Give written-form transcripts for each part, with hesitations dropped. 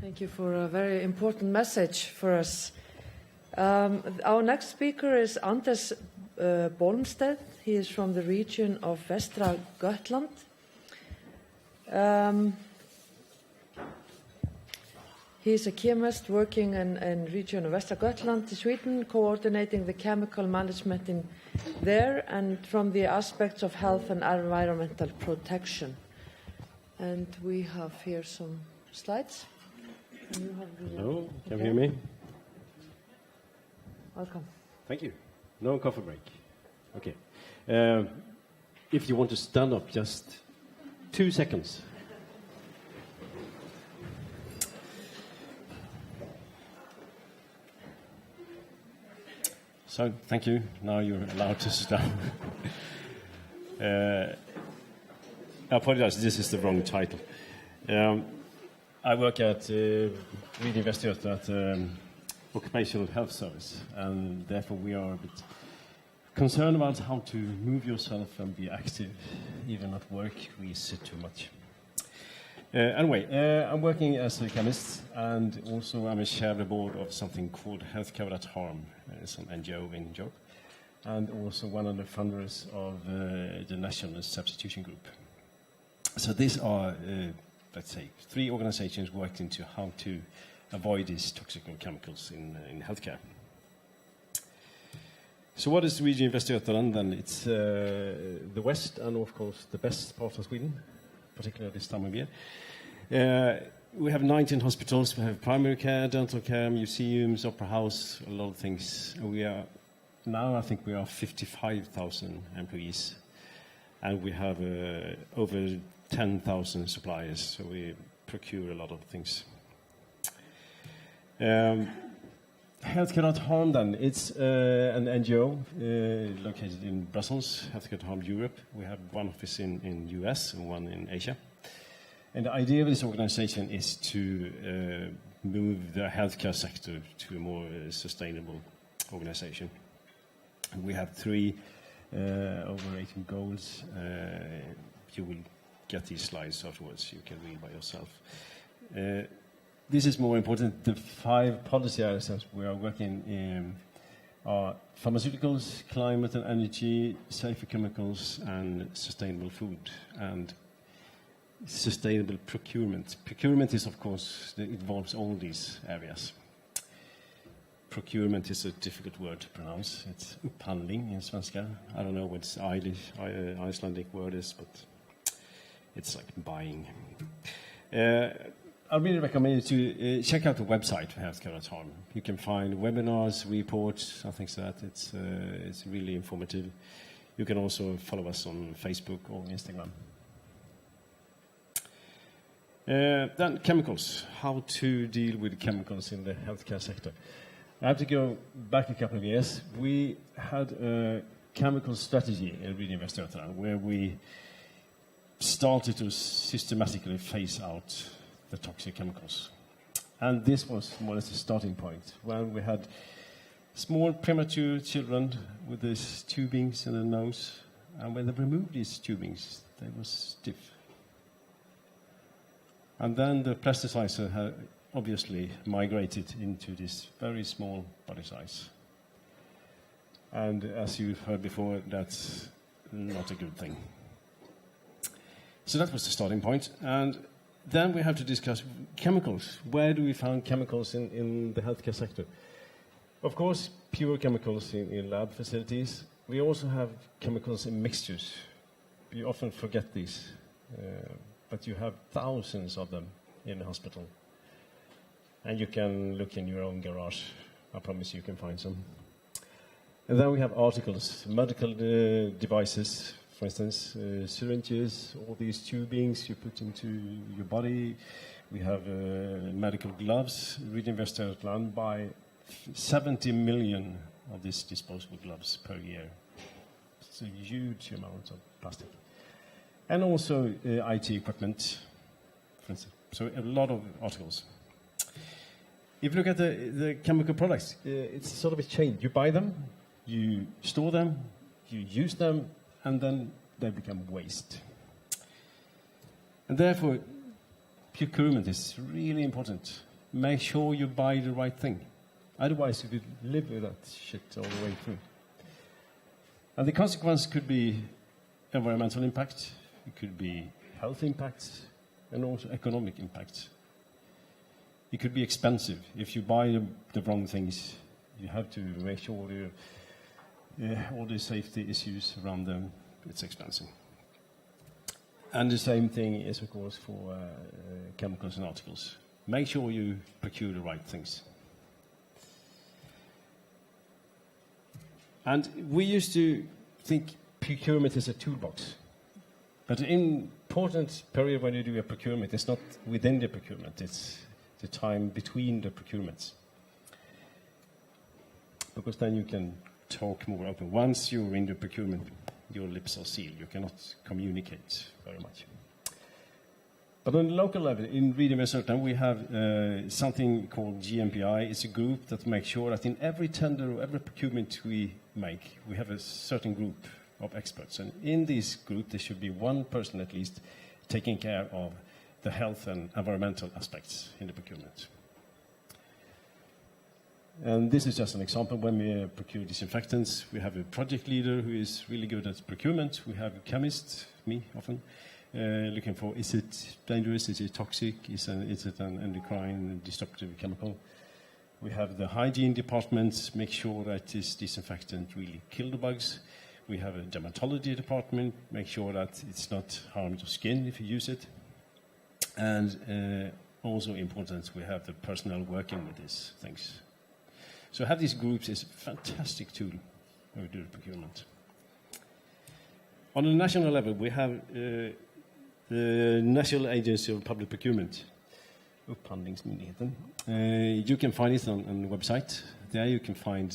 Thank you for a very important message for us. Our next speaker is Anders Bolmstedt. He is from the region of Västra, Götaland. He is a chemist working in region of Västra Götaland, Sweden, coordinating the chemical management in there and from the aspects of health and environmental protection. And we have here some slides. Hello, can you hear me? Welcome. Thank you. No coffee break. Okay. If you want to stand up, just 2 seconds. So, thank you. Now you're allowed to sit down. I apologize, this is the wrong title. I work at Swedish Västra at Occupational Health Service, and therefore we are a bit concerned about how to move yourself and be active. Even at work, we sit too much. Anyway, I'm working as a chemist, and also I'm a chair of the board of something called Healthcare Without Harm. It's an NGO in Job, and also one of the founders of the National Substitution Group. So these are, let's say, 3 organizations working to how to avoid these toxic chemicals in healthcare. So what is region Västra Götaland then? It's the west and of course the best part of Sweden, particularly this time of year. We have 19 hospitals, we have primary care, dental care, museums, opera house, a lot of things. We are now, I think we are 55,000 employees, and we have over 10,000 suppliers, so we procure a lot of things. Healthcare Without Harm then, it's an NGO located in Brussels, Healthcare Without Harm Europe. We have one office in US and one in Asia. And the idea of this organization is to move the healthcare sector to a more sustainable organization. And we have 3 overarching goals. You will get these slides afterwards. You can read by yourself. This is more important. The 5 policy areas that we are working in are pharmaceuticals, climate and energy, safer chemicals, and sustainable food, and sustainable procurement. Procurement is, of course, it involves all these areas. Procurement is a difficult word to pronounce. It's upphandling in svenska. I don't know what the Icelandic word is, but it's like buying. I really recommend you to check out the website for Healthcare Without Harm. You can find webinars, reports, and things like that. It's really informative. You can also follow us on Facebook or Instagram. Then chemicals. How to deal with chemicals in the healthcare sector. I have to go back a couple of years. We had a chemical strategy in Region Västra Götaland where we started to systematically phase out the toxic chemicals. And this was more or less the starting point, when we had small premature children with these tubings in their nose, and when they removed these tubings, they were stiff. And then the plasticizer had obviously migrated into this very small body size. And as you've heard before, that's not a good thing. So that was the starting point. And then we have to discuss chemicals. Where do we find chemicals in the healthcare sector? Of course, pure chemicals in lab facilities. We also have chemicals in mixtures. You often forget these, but you have thousands of them in the hospital. And you can look in your own garage. I promise you can find some. And then we have articles, medical devices, for instance, syringes, all these tubings you put into your body. We have medical gloves. Region Västra Götaland buy 70 million of these disposable gloves per year. It's a huge amount of plastic. And also IT equipment, for instance. So a lot of articles. If you look at the chemical products, it's sort of a chain. You buy them, you store them, you use them, and then they become waste. And therefore, procurement is really important. make sure you buy the right thing. Otherwise, you could live with that shit all the way through. And the consequence could be environmental impact, it could be health impact, and also economic impact. It could be expensive. If you buy the wrong things, you have to make sure all the safety issues around them, it's expensive. And the same thing is, of course, for chemicals and articles. Make sure you procure the right things. And we used to think procurement is a toolbox. But the important period when you do a procurement is not within the procurement, it's the time between the procurements. Because then you can talk more open. Once you're in the procurement, your lips are sealed. You cannot communicate very much. But on the local level, in Reading Västra, we have something called GMPI. It's a group that makes sure that in every tender or every procurement we make, we have a certain group of experts. And in this group, there should be one person at least taking care of the health and environmental aspects in the procurement. And this is just an example. When we procure disinfectants, we have a project leader who is really good at procurement. We have a chemist, me often, looking for, is it dangerous, is it toxic, is it an endocrine disruptive chemical? We have the hygiene department, make sure that this disinfectant really kills the bugs. We have a dermatology department, make sure that it's not harm to skin if you use it. And also important, we have the personnel working with these things. So have these groups is a fantastic tool when we do the procurement. On a national level, we have the National Agency of Public Procurement, Upphandlingsmyndigheten. You can find it on the website. There you can find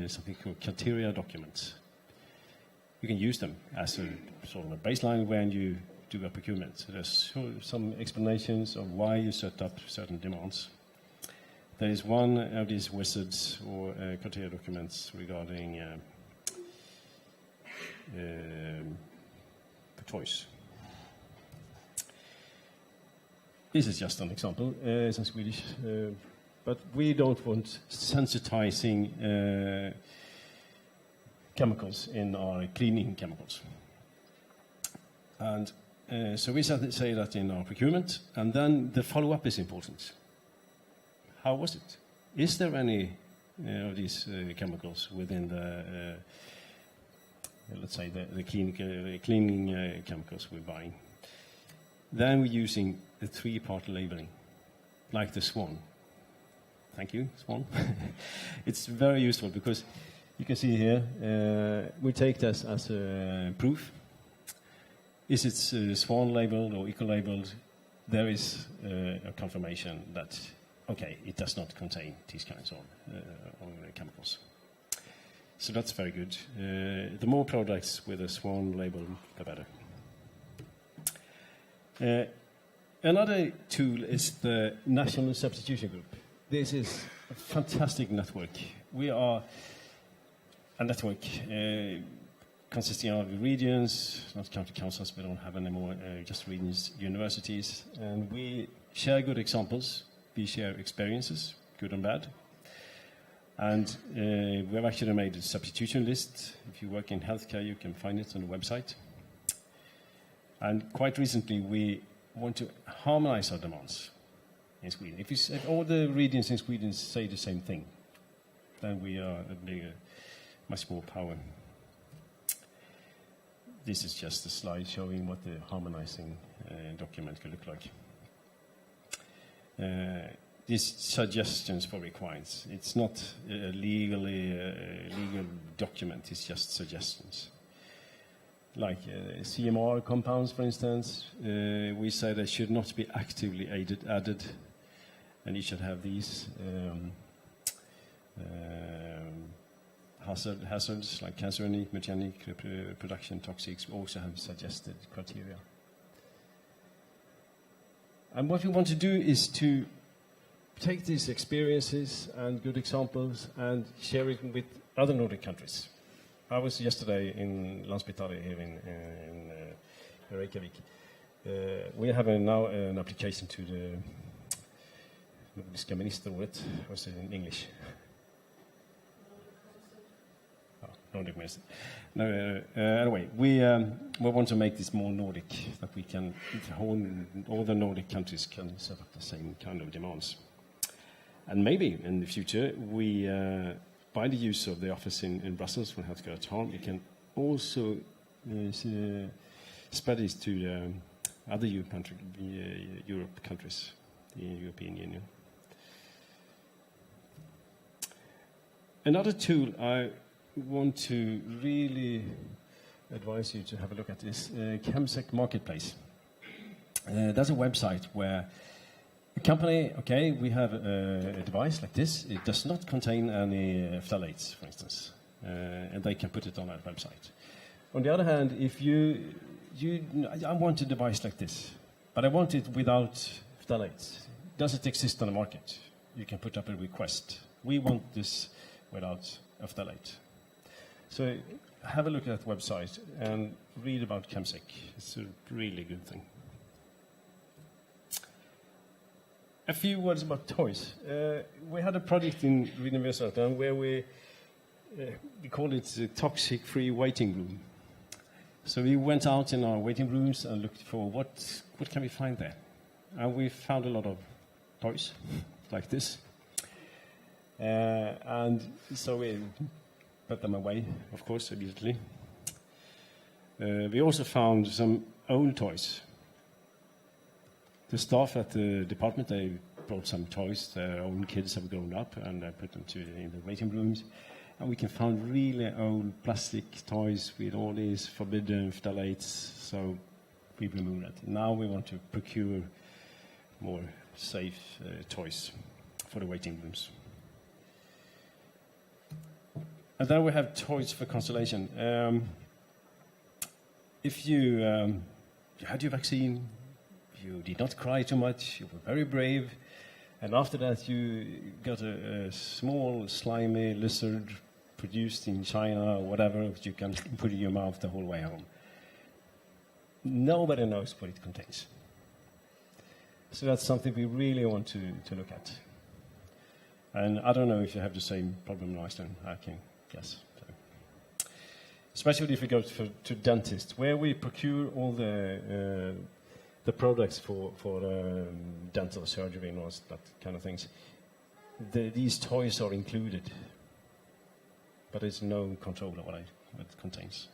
something called criteria documents. You can use them as a sort of a baseline when you do a procurement. So there's some explanations of why you set up certain demands. There is one of these wizards or criteria documents regarding choice. This is just an example, it's in Swedish, but we don't want sensitizing chemicals in our cleaning chemicals. And so we say that in our procurement, and then the follow-up is important. How was it? Is there any of these chemicals within the, let's say, the cleaning chemicals we're buying? Then we're using the three-part labeling, like the SWAN. Thank you, SWAN. It's very useful because you can see here, we take this as a proof. Is it SWAN labeled or eco-labeled? There is a confirmation that, okay, it does not contain these kinds of chemicals. So that's very good. The more products with a SWAN label, the better. Another tool is the National Substitution Group. This is a fantastic network. We are a network consisting of regions, not county councils, we don't have any more, just regions, universities, and we share good examples, we share experiences, good and bad. And we have actually made a substitution list. If you work in healthcare, you can find it on the website. And quite recently, we want to harmonize our demands in Sweden. If all the regions in Sweden say the same thing, then we are a bigger, much more power. This is just a slide showing what the harmonizing document could look like. These suggestions for requirements. It's not a legal document, it's just suggestions. Like CMR compounds, for instance, we say they should not be actively added, and you should have these hazards like cancerogenic, mutagenic, reproduction, toxics. We also have suggested criteria. And what we want to do is to take these experiences and good examples and share it with other Nordic countries. I was yesterday in Landsbytare here in Reykjavik. We have now an application to the Nordiska ministerrådet. What's it in English? Nordic minister. No, anyway, we want to make this more Nordic, that we can, all the Nordic countries can set up the same kind of demands. And maybe in the future, we, by the use of the office in Brussels for healthcare at home, we can also spread this to other Europe countries, the European Union. Another tool I want to really advise you to have a look at is Chemsec Marketplace. That's a website where a company, okay, we have a device like this. It does not contain any phthalates, for instance, and they can put it on that website. On the other hand, if I want a device like this, but I want it without phthalates. Does it exist on the market? You can put up a request. We want this without a phthalate. So have a look at that website and read about Chemsec. It's a really good thing. A few words about toys. We had a project in Västra where we call it the toxic-free waiting room. So we went out in our waiting rooms and looked for what can we find there. And we found a lot of toys like this. And so we put them away, of course, immediately. We also found some old toys. The staff at the department, they brought some toys. Their own kids have grown up, and they put them in the waiting rooms. And we can find really old plastic toys with all these forbidden phthalates, so we remove that. Now we want to procure more safe toys for the waiting rooms. And then we have toys for consolation. If you had your vaccine, you did not cry too much, you were very brave, and after that you got a small slimy lizard produced in China or whatever, which you can put in your mouth the whole way home. Nobody knows what it contains. So that's something we really want to look at. And I don't know if you have the same problem in Iceland, I can guess. So. Especially if we go to dentists, where we procure all the products for dental surgery and all that kind of things. These toys are included, but there's no control of what it contains.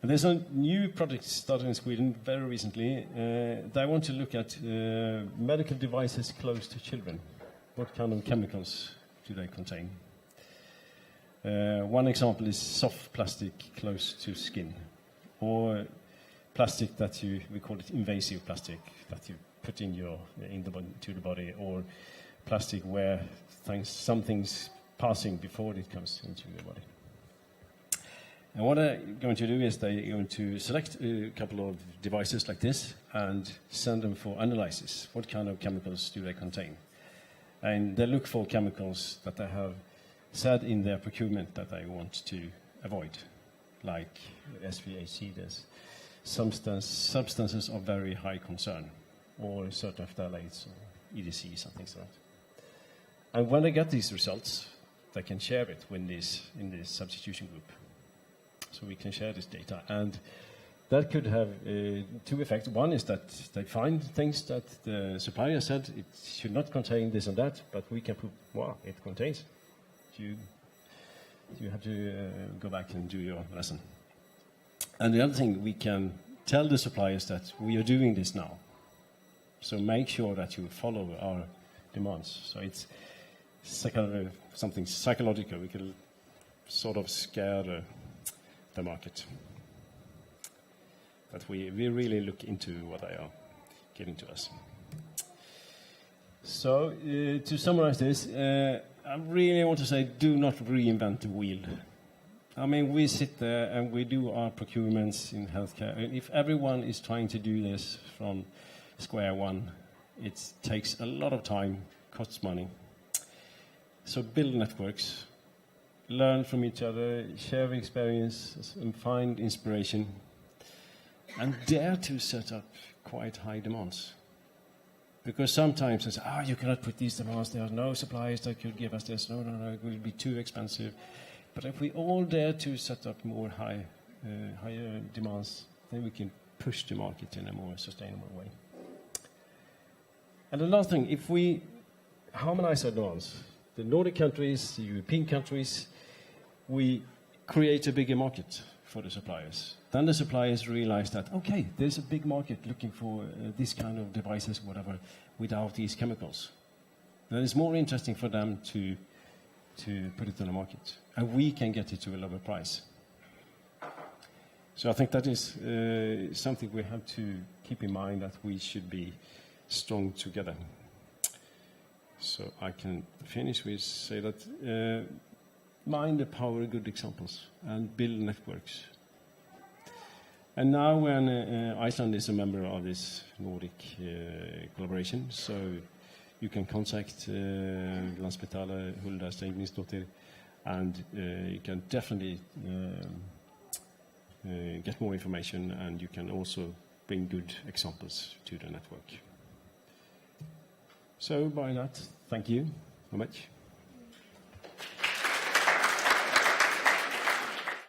And there's a new project started in Sweden very recently. They want to look at medical devices close to children. What kind of chemicals do they contain? One example is soft plastic close to skin, or plastic that we call it invasive plastic, that you put to the body, or plastic where something's passing before it comes into the body. And what they're going to do is they're going to select a couple of devices like this and send them for analysis. What kind of chemicals do they contain? And they look for chemicals that they have said in their procurement that they want to avoid, like SVHC, there's substances of very high concern, or certain phthalates, or EDCs, and things like that. And when they get these results, they can share it in this substitution group. So we can share this data, and that could have two effects. One is that they find things that the supplier said it should not contain this and that, but we can prove, wow, it contains. You have to go back and do your lesson. And the other thing, we can tell the suppliers that we are doing this now. So make sure that you follow our demands. So it's something psychological. We can sort of scare the market. But we really look into what they are giving to us. So to summarize this, I really want to say, do not reinvent the wheel. I mean, we sit there and we do our procurements in healthcare. And if everyone is trying to do this from square one, it takes a lot of time, costs money. So build networks, learn from each other, share experience, and find inspiration. And dare to set up quite high demands. Because sometimes it's, you cannot put these demands, there are no suppliers that could give us this, no, it will be too expensive. But if we all dare to set up more higher demands, then we can push the market in a more sustainable way. And the last thing, if we harmonize our demands, the Nordic countries, the European countries, we create a bigger market for the suppliers. Then the suppliers realize that, okay, there's a big market looking for this kind of devices, whatever, without these chemicals. Then it's more interesting for them to put it on the market. And we can get it to a lower price. So I think that is something we have to keep in mind, that we should be strong together. So I can finish with say that mind the power of good examples and build networks. And now when Iceland is a member of this Nordic collaboration, so you can contact Landspitala Hulda Stengningsdottir, and you can definitely get more information, and you can also bring good examples to the network. So by that, thank you very much.